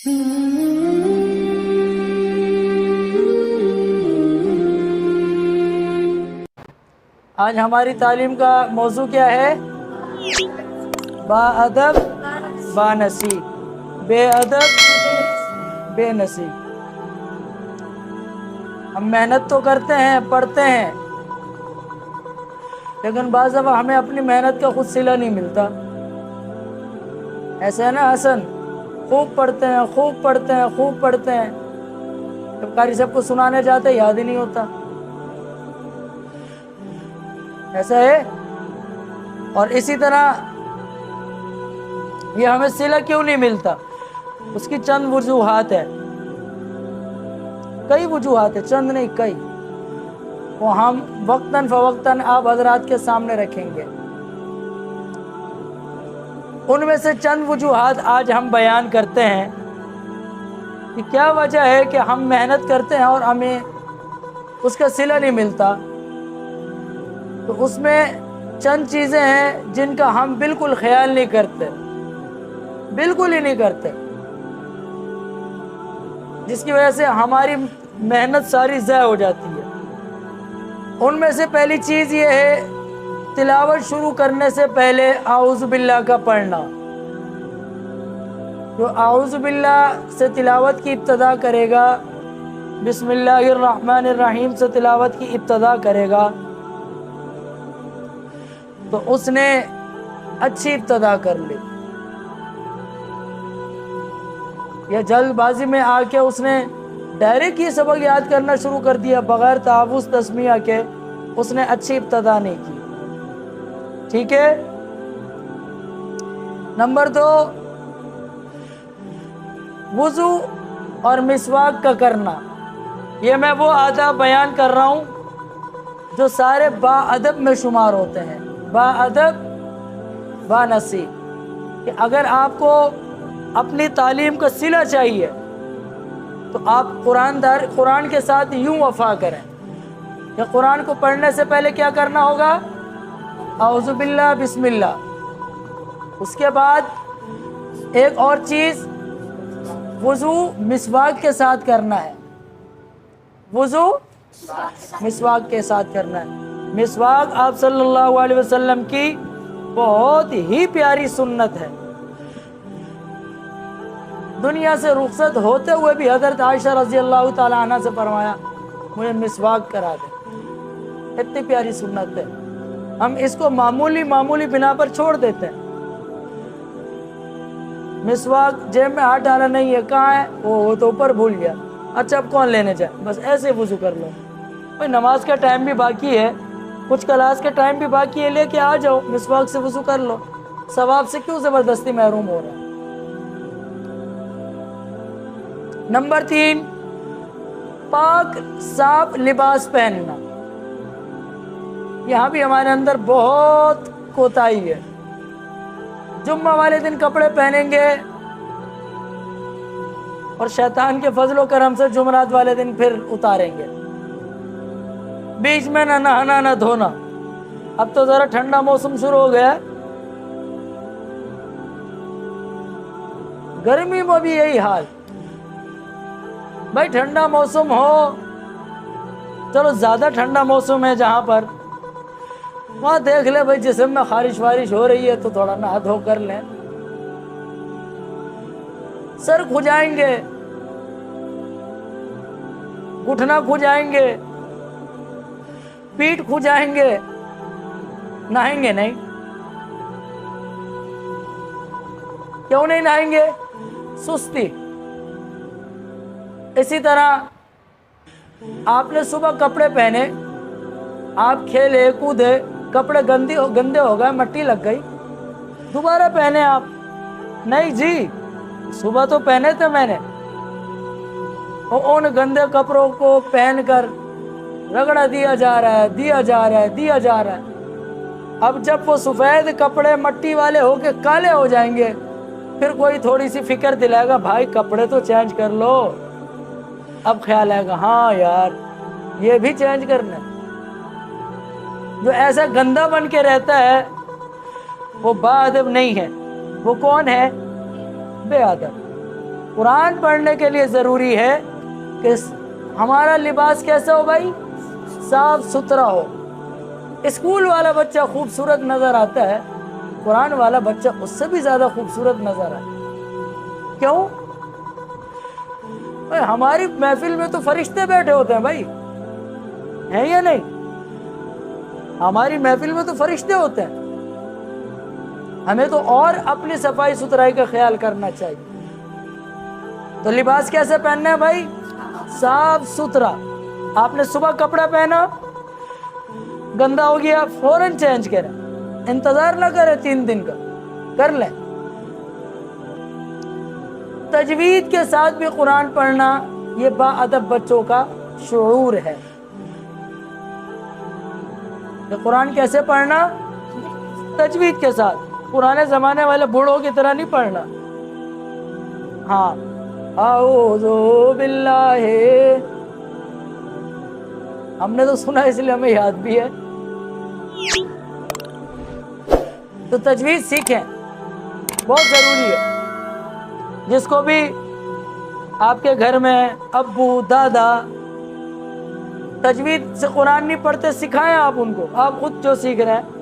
آج ہماری تعلیم کا موضوع کیا ہے؟ با ادب با نصیب، بے ادب بے نصیب۔ ہم محنت تو کرتے ہیں، پڑھتے ہیں، لیکن بعض دفعہ ہمیں اپنی محنت کا خود صلہ نہیں ملتا۔ ایسا ہے نا حسن؟ خوب پڑھتے ہیں، خوب پڑھتے ہیں، خوب پڑھتے ہیں، جب قاری صاحب کو سنانے جاتے یاد ہی نہیں ہوتا۔ ایسا ہے؟ اور اسی طرح یہ ہمیں صلہ کیوں نہیں ملتا؟ اس کی چند وجوہات ہے، کئی وجوہات ہے، چند نہیں کئی، وہ ہم وقتاً فوقتاً آپ حضرات کے سامنے رکھیں گے۔ ان میں سے چند وجوہات آج ہم بیان کرتے ہیں کہ کیا وجہ ہے کہ ہم محنت کرتے ہیں اور ہمیں اس کا صلہ نہیں ملتا۔ تو اس میں چند چیزیں ہیں جن کا ہم بالکل خیال نہیں کرتے، بالکل ہی نہیں کرتے، جس کی وجہ سے ہماری محنت ساری ضائع ہو جاتی ہے۔ ان میں سے پہلی چیز یہ ہے، تلاوت شروع کرنے سے پہلے اعوذ باللہ کا پڑھنا۔ جو اعوذ باللہ سے تلاوت کی ابتدا کرے گا، بسم اللہ الرحمن الرحیم سے تلاوت کی ابتدا کرے گا، تو اس نے اچھی ابتدا کر لی۔ یا جلد بازی میں آ کے اس نے ڈائریکٹ یہ سبق یاد کرنا شروع کر دیا بغیر تعوذ تسمیہ کے، اس نے اچھی ابتدا نہیں کی۔ ٹھیک ہے؟ نمبر 2، وضو اور مسواک کا کرنا۔ یہ میں وہ آداب بیان کر رہا ہوں جو سارے با ادب میں شمار ہوتے ہیں، با ادب با نصیب۔ کہ اگر آپ کو اپنی تعلیم کا صلہ چاہیے تو آپ قرآن کے ساتھ یوں وفا کریں کہ قرآن کو پڑھنے سے پہلے کیا کرنا ہوگا؟ اعوذ باللہ بسم اللہ۔ اس کے بعد ایک اور چیز، وضو مسواک کے ساتھ کرنا ہے، وضو مسواک کے ساتھ کرنا ہے۔ مسواک آپ صلی اللہ علیہ وسلم کی بہت ہی پیاری سنت ہے۔ دنیا سے رخصت ہوتے ہوئے بھی حضرت عائشہ رضی اللہ تعالی عنہ سے فرمایا مجھے مسواک کرا دے، اتنی پیاری سنت ہے، ہم اس کو معمولی بنا پر چھوڑ دیتے ہیں۔ مسواک جیب میں ہاتھ ڈالا نہیں ہے، کہاں ہے؟ وہ تو اوپر بھول گیا، اچھا اب کون لینے جائے، بس ایسے وضو کر لو۔ بھائی نماز کا ٹائم بھی باقی ہے، کچھ کلاس کا ٹائم بھی باقی ہے، لے کے آ جاؤ، مسواک سے وضو کر لو، ثواب سے کیوں زبردستی محروم ہو رہا ہے؟ نمبر 3، پاک صاف لباس پہننا۔ یہاں بھی ہمارے اندر بہت کوتاہی ہے۔ جمعہ والے دن کپڑے پہنیں گے اور شیطان کے فضل و کرم سے جمعرات والے دن پھر اتاریں گے، بیچ میں نہ نہانا نہ دھونا۔ اب تو ذرا ٹھنڈا موسم شروع ہو گیا، گرمی میں بھی یہی حال۔ بھائی ٹھنڈا موسم ہو، چلو زیادہ ٹھنڈا موسم ہے جہاں پر، وہاں دیکھ لے بھائی جسم میں خارش وارش ہو رہی ہے تو تھوڑا نہا دھو کر لیں۔ سر کھجائیں گے، گھٹنا کھجائیں گے، پیٹھ کھجائیں گے، نہائیں گے نہیں۔ کیوں نہیں نہائیں گے؟ سستی۔ اسی طرح آپ نے صبح کپڑے پہنے، آپ کھیلے کودے، کپڑے گندے ہو گئے، مٹی لگ گئی، دوبارہ پہنے آپ؟ نہیں جی، صبح تو پہنے تھے میں نے، اور ان گندے کپڑوں کو پہن کر رگڑا دیا جا رہا ہے۔ اب جب وہ سفید کپڑے مٹی والے ہو کے کالے ہو جائیں گے، پھر کوئی تھوڑی سی فکر دلائے گا بھائی کپڑے تو چینج کر لو۔ اب خیال آئے گا ہاں یار یہ بھی چینج کرنا ہے۔ جو ایسا گندا بن کے رہتا ہے وہ با ادب نہیں ہے، وہ کون ہے؟ بے ادب۔ قرآن پڑھنے کے لیے ضروری ہے کہ ہمارا لباس کیسا ہو بھائی؟ صاف ستھرا ہو۔ اسکول والا بچہ خوبصورت نظر آتا ہے، قرآن والا بچہ اس سے بھی زیادہ خوبصورت نظر آتا ہے۔ کیوں؟ ہماری محفل میں تو فرشتے بیٹھے ہوتے ہیں بھائی، ہیں یا نہیں؟ ہماری محفل میں تو فرشتے ہوتے ہیں، ہمیں تو اور اپنی صفائی ستھرائی کا خیال کرنا چاہیے۔ تو لباس کیسے پہننا ہے بھائی؟ صاف ستھرا۔ آپ نے صبح کپڑا پہنا، گندا ہو گیا، فوراً چینج کریں، انتظار نہ کریں 3 دن کا، کر لیں۔ تجوید کے ساتھ بھی قرآن پڑھنا یہ با ادب بچوں کا شعور ہے کہ قرآن کیسے پڑھنا؟ تجوید کے ساتھ، پرانے زمانے والے بوڑھوں کی طرح نہیں پڑھنا۔ ہاں، اعوذ باللہ، ہم نے تو سنا اس لیے ہمیں یاد بھی ہے۔ تو تجوید سیکھیں، بہت ضروری ہے۔ جس کو بھی آپ کے گھر میں ابو دادا تجوید سے قرآن نہیں پڑھتے، سکھائیں آپ ان کو، آپ خود جو سیکھ رہے ہیں